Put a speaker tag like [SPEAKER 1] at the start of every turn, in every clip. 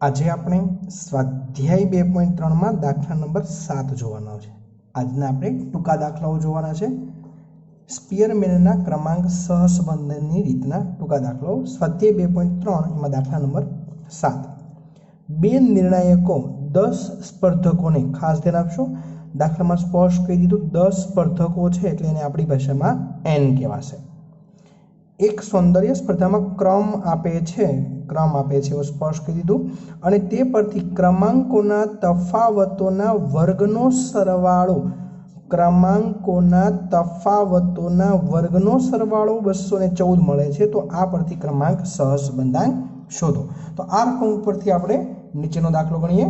[SPEAKER 1] આજે આપણે સ્વાધ્યાય 2.3 માં દાખલા નંબર 7 જોવાનો છે। આજના આપણે ટૂંકા દાખલાઓ જોવાના છે। સ્પીયરમેનના ક્રમાંક સહસંબંધની રીતના ટૂંકા દાખલાઓ સ્વાધ્યાય 2.3 એમાં દાખલા નંબર 7। બે નિર્ણાયકો 10 સ્પર્ધકોને ખાસ ધ્યાન આપશો। દાખલામાં સ્પષ્ટ કહી દીધું 10 સ્પર્ધકો છે એટલે એને આપણી ભાષામાં n કહેવાશે। एक सौंदर्य स्पर्धा में क्रम आपे छे एवं स्पष्ट कही दीधुं अने ते परथी क्रमांकोना तफावतोना वर्गनो सरवाळो 214 मळे छे। तो आ परथी क्रमांक सहसंबंधांक शोधो। तो आ रकम परथी आपणे नीचेनो दाखलो गणीए।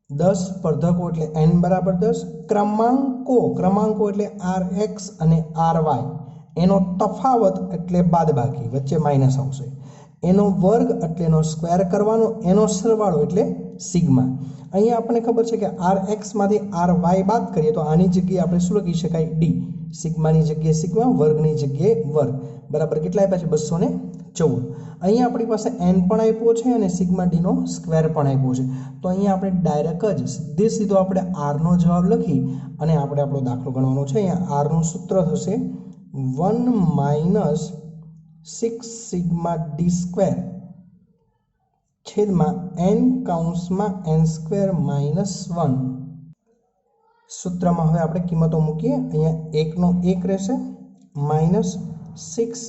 [SPEAKER 1] 10 स्पर्धको एटले n बराबर 10 क्रमांको एटले rx अने ry एनो तफावत एटले बादबाकी वच्चे माइनस आवशे। एनो वर्ग एटले एनो स्क्वेर करवानो एनो सरवाळो एटले सिग्मा। अहींया आपणे खबर छे के rx मांथी ry बाद करीए तो आनी जग्याए आपणे शुं लखी शकाय d सिग्मानी जग्याए सिग्मा वर्गनी जग्याए वर्ग बराबर કેટલા આપ્યા છે 214। અહીંયા આપણી પાસે n પણ આપ્યો છે અને સિગ્મા d નો સ્ક્વેર પણ આપ્યો છે। તો અહીંયા આપણે ડાયરેક્ટ જ સીધો આપણે r નો જવાબ લખી અને આપણે આપણો દાખલો ગણવાનો છે। અહીંયા r નું સૂત્ર થશે 1 - 6 સિગ્મા d સ્ક્વેર છેદમાં n કૌંસમાં n સ્ક્વેર - 1। सूत्रमां हवे आपणे किंमतो मूकीए। अहींया 1 નો 1 रहेशे -6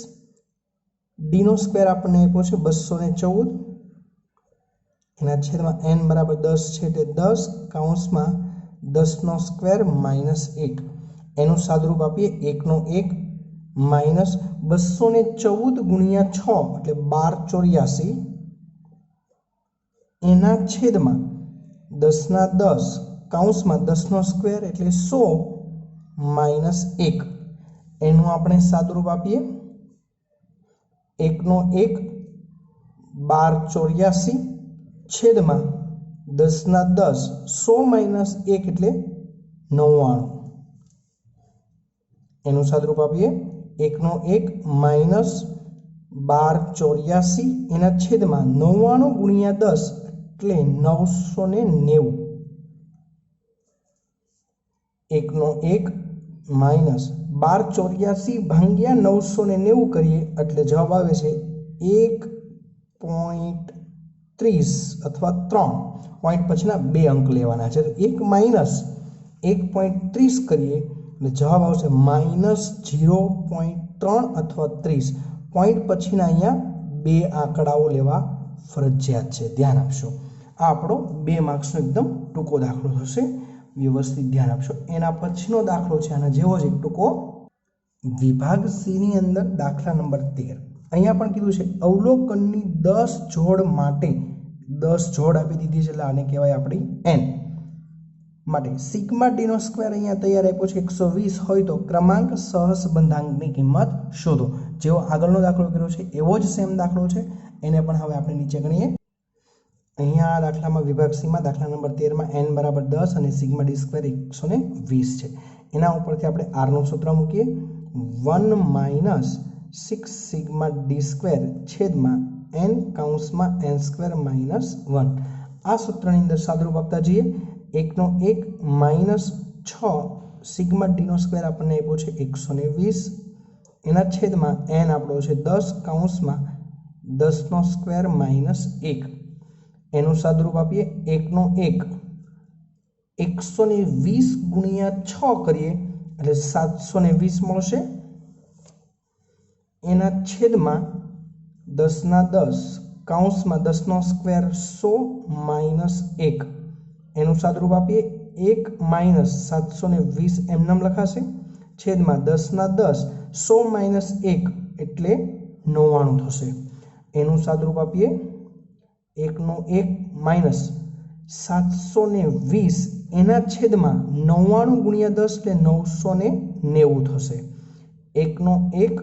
[SPEAKER 1] d નો स्क्वेर आपणे आप्यो छे 214 एना छेदमां n बराबर 10 छे એટલે 10 કૌંસમાં 10 નો સ્ક્વેર -1 એનું સાદુરૂપ આપીએ 1 નો 1 -214 ગુણ્યા 6 એટલે 1284 એના છેદમાં 10 ના 10 કૌંસમાં 10 નો સ્ક્વેર એટલે 100 -1 એનું આપણે સાદુરૂપ આપીએ 1 નો 1 1284 छेदमां 10 ना 10 100 - 1 એટલે 99 એનું સાદુરૂપ આપીએ 1 નો 1 -1284 એના છેદમાં 99 ગુણ્યા 10 એટલે 990 1 નો 1 -1284 ભાગ્યા 990 કરીએ એટલે જવાબ આવે છે 1.30 अथवा 3 पॉइंट पछीना 2 अंक लेवाना है। तो 1 - 1.30 करिए એટલે જવાબ આવશે -0.3 अथवा 30 पॉइंट पछीना अहींया 2 आंकड़ाओ लेवा फरजियात छे। ध्यान आपशो आ आपणो 2 मार्क्सनो एकदम टूको दाखलो थशे। व्यवस्थित ध्यान आपशो। एना पछीनो दाखलो छे आना जेवो ज एक टूको विभाग सी नी अंदर दाखला नंबर 13 अहींया पण कीधुं छे अवलोकननी 10 जोड़ माटे 10 जोड़ आपी दीधी छे એટલે આને કહેવાય આપણી n માટે સિગ્મા d નો સ્ક્વેર અહીંયા તૈયાર આપ્યો છે 120 હોય તો ક્રમાંક સહસંબંધાંકની કિંમત શોધો। જેવો આગળનો દાખલો કર્યો છે એવો જ સેમ દાખલો છે એને પણ હવે આપણે નીચે ગણીએ। અહીંયા આ દાખલામાં વિભાગ સી માં દાખલા નંબર 13 માં n બરાબર 10 અને સિગ્મા d સ્ક્વેર 120 છે। એના ઉપરથી આપણે r નું સૂત્ર મૂકીએ 1 - 6 सिग्मा d स्क्वेर छेदमां n कौंसमां n स्क्वेर -1 आ सूत्रनी अंदर सादुरूप आपता जईए 1 नो 1 -6 सिग्मा d नो स्क्वेर आपणे आप्यो छे 120 एना छेदमां n आपणो छे 10 कौंसमां 10 नो स्क्वेर -1 एनुं सादुरूप आपीए 1 नो 1 120 गुणिया 6 करीए એટલે 720 મળશે एना छेदमां 10 ना 10 कौंसमां 10 नो स्क्वेर 100 -1 एनुं सादुरूप आपीए 1 - 720 एमनेम लखाशे छेदमां 10 ना 10 100 -1 એટલે 99 થશે। એનું સાદુરૂપ આપીએ 1 નો 1 -720 એના છેદમાં 99 ગુણ્યા 10 એટલે 990 થશે। 1 નો 1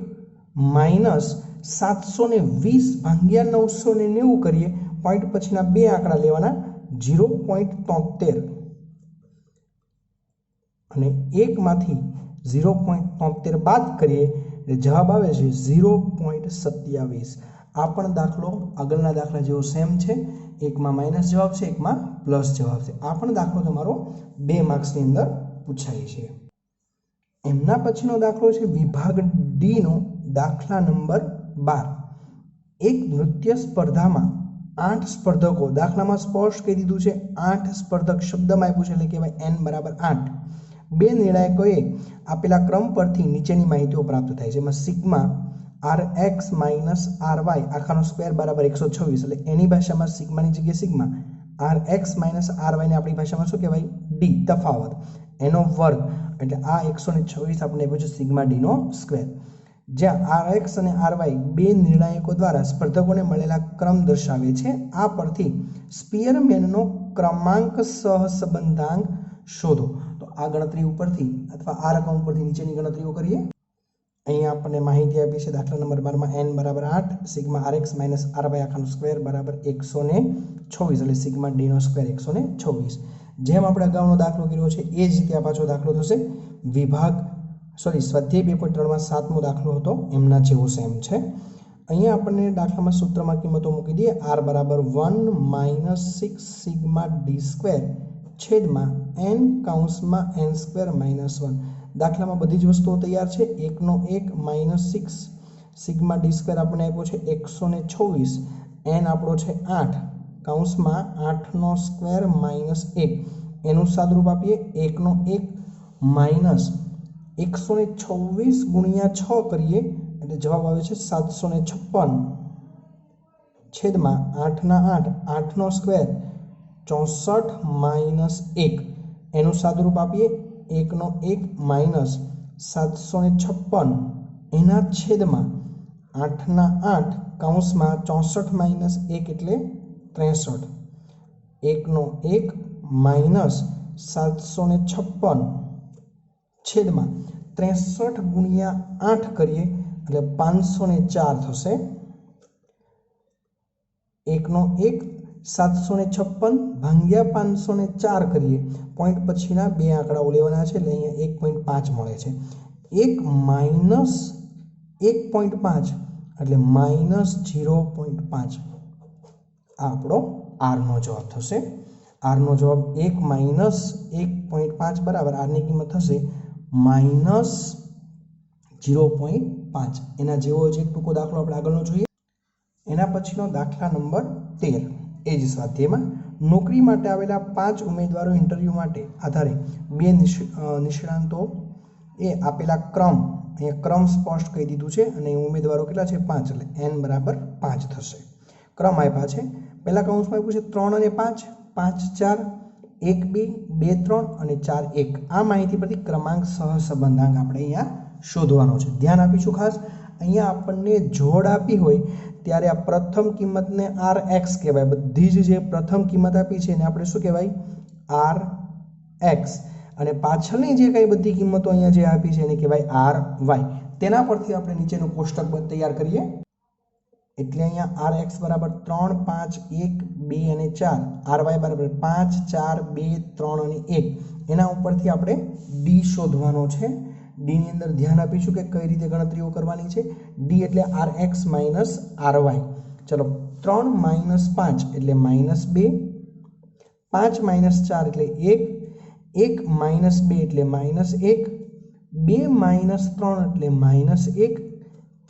[SPEAKER 1] -720 भाग्या 990 करिए पॉइंट पछीना 2 आंकड़ा लेवाना 0.73 અને 1 मांथी 0.73 बाद करिए એટલે જવાબ આવે છે 0.27। आ पण दाखलो આગળના દાખલા જેવો સેમ છે, એકમાં માઇનસ જવાબ છે, એકમાં પ્લસ જવાબ છે। આ પણ દાખલો તમારો 2 માર્ક્સની અંદર પૂછાય છે। એમના પછીનો દાખલો છે વિભાગ ડી નો દાખલા નંબર 12। એક નૃત્ય સ્પર્ધામાં 8 સ્પર્ધકો, દાખલામાં સ્પષ્ટ કહી દીધું છે 8 સ્પર્ધક શબ્દમાં આપ્યું છે એટલે કહેવાય n બરાબર 8। બે નિર્ણાયકોએ આપેલા ક્રમ પરથી નીચેની માહિતીઓ પ્રાપ્ત થાય છે। એમાં સિગ્મા rx માઇનસ ry આખાનો સ્ક્વેર બરાબર 126 એટલે એની ભાષામાં સિગ્માની જગ્યાએ સિગ્મા, rx માઇનસ ry ને આપણી ભાષામાં શું કહેવાય d તફાવત, એનો વર્ગ એટલે આ 126 આપણે આપ્યું છે સિગ્મા d નો સ્ક્વેર। જ્યાં rx અને ry બે નિર્ણાયકો દ્વારા સ્પર્ધકોને મળેલા ક્રમ દર્શાવે છે। આ પરથી સ્પીયરમેનનો ક્રમાંક સહસંબંધાંક શોધો। તો આ ગણતરી ઉપરથી અથવા આ રકમ ઉપરથી નીચેની ગણતરીઓ કરીએ। અહીંયા આપણને માહિતી આપી છે દાખલા નંબર 12 માં n બરાબર 8, સિગ્મા rx માઇનસ ry આખાનો સ્ક્વેર બરાબર 126 એટલે સિગ્મા d નો સ્ક્વેર 126। જેમ આપણે અગાઉનો દાખલો કર્યો છે એ જ રીતે આ પાછો દાખલો થશે। વિભાગ સ્વાધ્યાય 2.3 માં 7મો દાખલો હતો એમના જેવો સેમ છે। અહીંયા આપણને દાખલામાં સૂત્રમાં કિંમતો મૂકી દઈએ। r બરાબર 1 માઇનસ 6 સિગ્મા d સ્ક્વેર છેદમાં n કૌંસમાં n સ્ક્વેર માઇનસ 1। દાખલામાં બધી જ વસ્તુઓ તૈયાર છે। 1 નો 1 માઇનસ 6 સિગ્મા d સ્ક્વેર આપણને આપ્યો છે 126, n આપણો છે 8 કૌંસમાં 8 નો સ્ક્વેર માઇનસ 1, એનું સાદુરૂપ આપીએ 1 નો 1 માઇનસ 126 ગુણ્યા 6 કરીએ એટલે જવાબ આવે છે 756 છેદમાં 8 ના 8, 8 નો સ્ક્વેર 64 માઇનસ 1, એનું સાદુરૂપ આપીએ 1 નો 1 માઇનસ 756 એના છેદમાં 8 ના 8 કૌંસમાં 64 માઇનસ 1 એટલે 63, 1 નો 1 માઇનસ 756 છેદમાં 63 ગુણ્યા 8 કરીએ એટલે 504 થશે। 1 નો 1 756 ભાગ્યા 504 કરીએ, પોઈન્ટ પછીના બે આંકડાઓ લેવાના છે એટલે અહીંયા 1.5 મળે છે। 1 માઇનસ 1.5 એટલે માઇનસ 0.5, આ આપણો r નો જવાબ થશે। r નો જવાબ 1 માઇનસ 1.5 બરાબર r ની કિંમત થશે માઇનસ 0.5। એના જેવો જ એક ટૂંકો દાખલો આપણે આગળનો જોઈએ। એના પછીનો દાખલા નંબર 13 એ જ સ્વાધ્યાયમાં નોકરી માટે આવેલા 5 ઉમેદવારો ઇન્ટરવ્યૂ માટે આધારે બે નિષ્ણાંતો એ આપેલા ક્રમ, અહીંયા ક્રમ સ્પષ્ટ કહી દીધું છે અને ઉમેદવારો કેટલા છે 5 એટલે n બરાબર 5 થશે। ક્રમ આપ્યા છે, પહેલા કૌંસમાં આપ્યું છે 3 અને 5, 5 4, 1 2, 2 3 અને 4 1। આ માહિતી પરથી ક્રમાંક સહસંબંધાંક આપણે અહીંયા શોધવાનો છે। ધ્યાન આપીશું ખાસ, અહીંયા આપણને જોડ આપી હોય ત્યારે આ પ્રથમ કિંમતને rx કહેવાય। બધી જ જે પ્રથમ કિંમત આપી છે એને આપણે શું કહેવાય rx, અને પાછળની જે કઈ બધી કિંમતો અહીંયા જે આપી છે એને કહેવાય ry। તેના પરથી આપણે નીચેનું કોષ્ટક તૈયાર કરીએ એટલે અહીંયા rx બરાબર 3 5 1 2 અને 4, ry બરાબર 5 4 2 3 અને 1, એના ઉપરથી આપણે d શોધવાનો છે। d ની અંદર ધ્યાન આપીશું કે કઈ રીતે ગણતરીઓ કરવાની છે। d એટલે rx માઇનસ ry। ચલો 3 માઇનસ 5 એટલે માઇનસ 2, 5 માઇનસ 4 એટલે 1, 1 માઇનસ 2 એટલે માઇનસ 1, 2 માઇનસ 3 એટલે માઇનસ 1,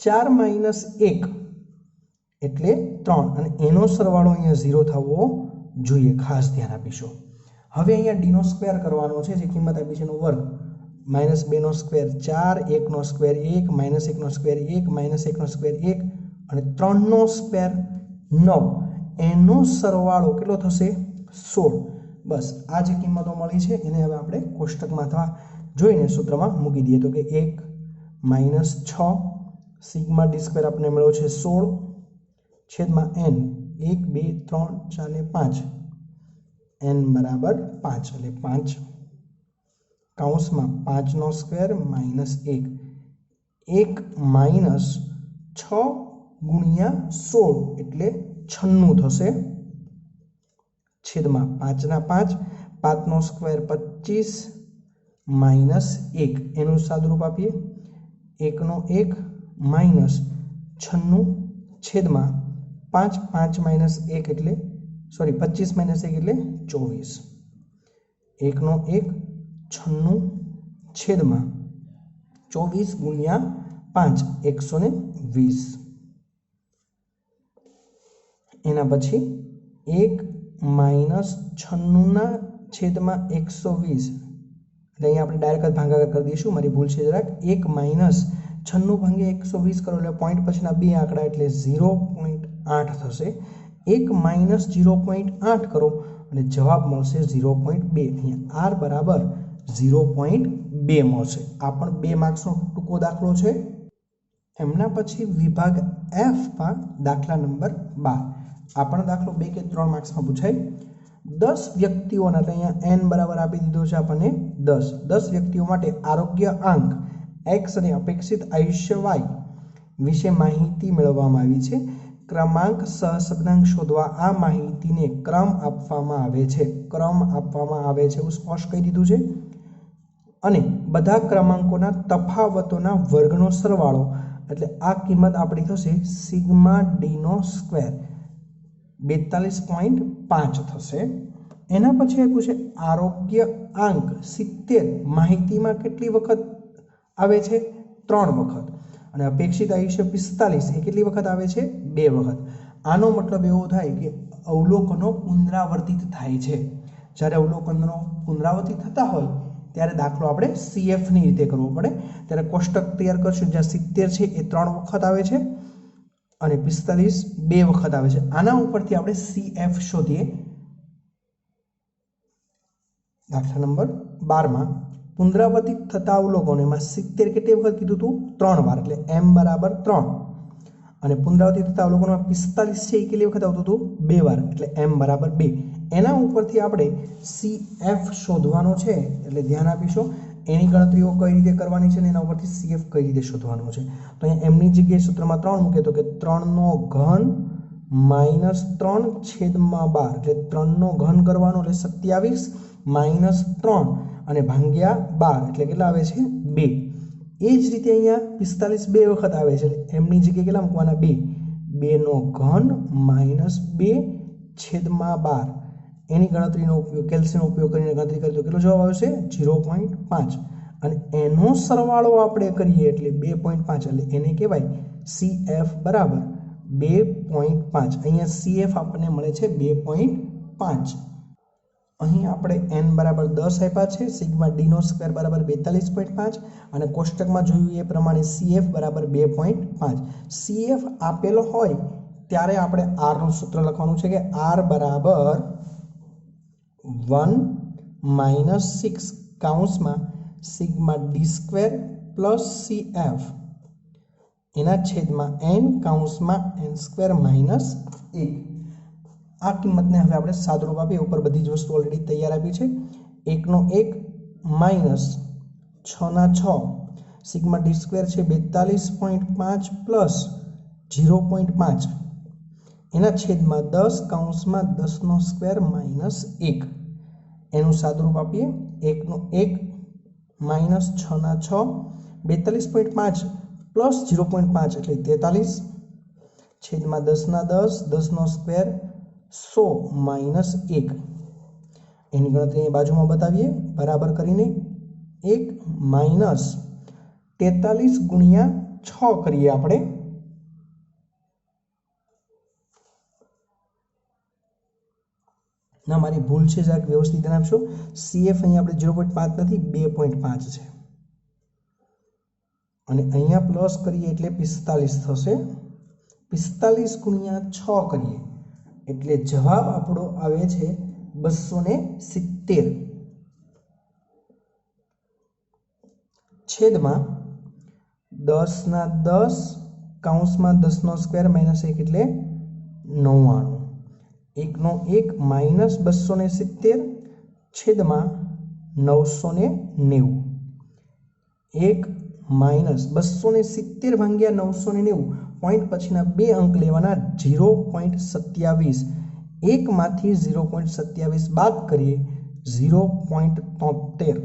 [SPEAKER 1] 4 માઇનસ 1 એટલે 3 અને એનો સરવાળો અહીંયા 0 થવો જોઈએ, ખાસ ધ્યાન આપીશું। હવે અહીંયા d નો સ્ક્વેર કરવાનો છે, જે કિંમત આપી છે એનો વર્ગ, માઇનસ 2 નો સ્ક્વેર 4, 1 નો સ્ક્વેર 1, માઇનસ 1 નો સ્ક્વેર 1, માઇનસ 1 નો સ્ક્વેર 1 અને 3 નો સ્ક્વેર 9, એનો સરવાળો કેટલો થશે 16। બસ આ જે કિંમતો મળી છે એને હવે આપણે કોષ્ટકમાં અથવા જોઈને સૂત્રમાં મૂકી દઈએ તો કે 1 માઇનસ 6 સિગ્મા d સ્ક્વેર આપણે મળ્યો છે 16 છેદમાં n 1 2 3 4 ને 5, n બરાબર 5 એટલે 5 કૌંસમાં 5 નો સ્ક્વેર માઇનસ 1, 1 માઇનસ 6 ગુણ્યા 16 એટલે 96 થશે છેદમાં 5 ના 5, 5 નો સ્ક્વેર 25 માઇનસ 1, એનું સાદુરૂપ આપીએ 1 નો 1 માઇનસ 96 छेदमा 5 5 माइनस 1 એટલે सॉरी 25 माइनस 1 એટલે 24 1 નો 1 96 छेदमा 24 गुणिया 5 120 एना पछी 1 माइनस 96 छेदमा 120 એટલે અહીંયા આપણે ડાયરેક્ટ ભાગાકાર કરી દઈશું મારી ભૂલ છે જરાક 1 માઇનસ 96 ભાગ્યા 120 કરો એટલે પોઈન્ટ પછીના બે આંકડા એટલે 0.8 થશે 1 માઇનસ 0.8 કરો અને જવાબ મળશે 0.2 અહીંયા r બરાબર 0.2 મળશે આ પણ 2 માર્ક્સનો ટૂંકો દાખલો છે એમના પછી વિભાગ F માં દાખલા નંબર 12 આ પણ દાખલો 2 કે 3 માર્ક્સમાં પૂછાય 10 વ્યક્તિઓના તો અહીંયા n બરાબર આપી દીધો છે આપણને 10 વ્યક્તિઓ માટે આરોગ્ય આંક x અને અપેક્ષિત આયુષ્ય y વિશે માહિતી મેળવવામાં આવી છે ક્રમાંક સહસંબંધાંક શોધવા આ માહિતીને ક્રમ આપવામાં આવે છે એવું સ્પષ્ટ કહી દીધું છે અને બધા ક્રમાંકોના તફાવતોના વર્ગનો સરવાળો એટલે આ કિંમત આપણી થશે સિગ્મા d નો સ્ક્વેર 42.5 થશે એના પછી આપ્યું છે આરોગ્ય આંક 70 માહિતીમાં કેટલી વખત આવે છે 3 વખત અને અપેક્ષિત આયુષ્ય 45 એ કેટલી વખત આવે છે 2 વખત આનો મતલબ એવો થાય કે અવલોકનો પુનરાવર્તિત થાય છે જ્યારે અવલોકનો પુનરાવર્તિત થતા હોય ત્યારે દાખલો આપણે CF ની રીતે કરવો પડે ત્યારે કોષ્ટક તૈયાર કરશું જ્યાં 70 છે એ 3 વખત આવે છે અને 45 2 વખત આવે છે આના ઉપરથી આપણે CF શોધીએ દાખલા નંબર 12 માં પુનરાવર્તિત થતા અવલોકનોમાં 70 કેટલી વખત કીધું હતું 3 વાર એટલે m બરાબર 3 અને પુનરાવર્તિત થતા અવલોકનોમાં 45 છે એ કેટલી વખત આવતું હતું 2 વાર એટલે m બરાબર 2 એના ઉપરથી આપણે CF શોધવાનો છે એટલે ધ્યાન આપીશું એની ગણતરીઓ કઈ રીતે કરવાની છે અને એના ઉપરથી CF કઈ રીતે શોધવાનું છે તો અહીંયા m ની જગ્યાએ સૂત્રમાં 3 મૂકે તો કે 3 નો ઘન માઈનસ 3 છેદમાં 12 એટલે 3 નો ઘન કરવાનો એટલે 27 માઈનસ 3 અને ભાગ્યા 12 એટલે કેટલા આવે છે 2 એ જ રીતે અહીંયા 45 2 વખત આવે છે એટલે m ની જગ્યાએ કેટલા મૂકવાના 2 2 નો ઘન માઈનસ 2 છેદમાં 12 એની ગણતરીનો ઉપયોગ કેલ્સીનો ઉપયોગ કરીને ગણતરી કરીએ તો કેટલો જવાબ આવશે 0.5 અને એનો સરવાળો આપણે કરીએ એટલે 2.5 એટલે એને કહેવાય CF બરાબર 2.5 અહીંયા CF આપણને મળે છે 2.5 અહીં આપણે n બરાબર 10 આપ્યા છે સિગ્મા d નો સ્ક્વેર બરાબર 42.5 અને કોષ્ટકમાં જોયું એ પ્રમાણે CF બરાબર 2.5 CF આપેલો હોય ત્યારે આપણે r નું સૂત્ર લખવાનું છે કે r બરાબર 1 માઈનસ 6 કૌંસમાં sigma d square plus CF એના છેદમાં n કૌંસમાં n સ્ક્વેર માઈનસ 1 આ કિંમતને હવે આપણે સાદુરૂપ આપીએ ઉપર બધી જ વસ્તુ ઓલરેડી તૈયાર આપી છે 1 નો 1 માઈનસ 6 ના 6 સિગ્મા d સ્ક્વેર છે 42.5 પ્લસ 0.5 એના છેદમાં 10 કૌંસમાં 10 નો સ્ક્વેર માઈનસ 1 એનું સાદુરૂપ આપીએ 1 નો 1 માઈનસ 6 ના 6 42.5 પ્લસ 0.5 એટલે 43 છેદમાં 10 ના 10 10 નો સ્ક્વેર 100 માઈનસ 1 એની ગણતરી અહીં બાજુમાં બતાવીએ બરાબર કરીને 1 માઈનસ 43 ગુણ્યા 6 કરીએ આપણે ના મારી ભૂલ છે જરાક વ્યવસ્થિત ધ્યાન આપશો CF અહીંયા આપણે 0.5 નથી 2.5 છે અને અહીંયા પ્લસ કરીએ એટલે 45 થશે 45 ગુણ્યા 6 કરીએ એટલે જવાબ આપણો આવે છે 270 છેદમાં 10 ના 10 કૌંસમાં 10 નો સ્ક્વેર માઈનસ 1 એટલે 99 1 નો 1 માઈનસ 270 છેદમાં 990 1 માઈનસ 270 ભાગ્યા 990 પોઈન્ટ પછીના બે અંક લેવાના 0.27 1 માંથી 0.27 બાદ કરીએ 0.73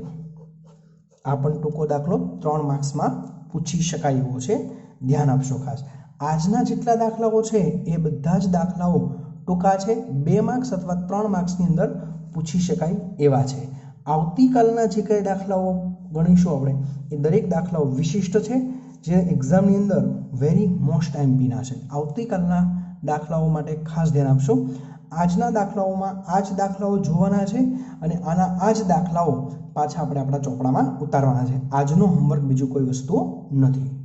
[SPEAKER 1] આ પણ ટૂંકો દાખલો 3 માર્ક્સમાં પૂછી શકાય એવો છે ધ્યાન આપશો ખાસ આજના જેટલા દાખલાઓ છે એ બધા જ દાખલાઓ ટૂંકા છે, 2 માર્ક્સ અથવા 3 માર્ક્સની અંદર પૂછી શકાય એવા છે. આવતીકાલના જે કંઈ દાખલાઓ ગણીશું આપણે એ દરેક દાખલાઓ વિશિષ્ટ છે, જે એક્ઝામની અંદર વેરી મોસ્ટ એમપીના છે. આવતીકાલના દાખલાઓ માટે ખાસ ધ્યાન આપશો. આજના દાખલાઓમાં આ જ દાખલાઓ જોવાના છે અને આ જ દાખલાઓ પાછા આપણે આપણા ચોપડામાં ઉતારવાના છે. આજનો હોમવર્ક બીજું કોઈ વસ્તુ નથી.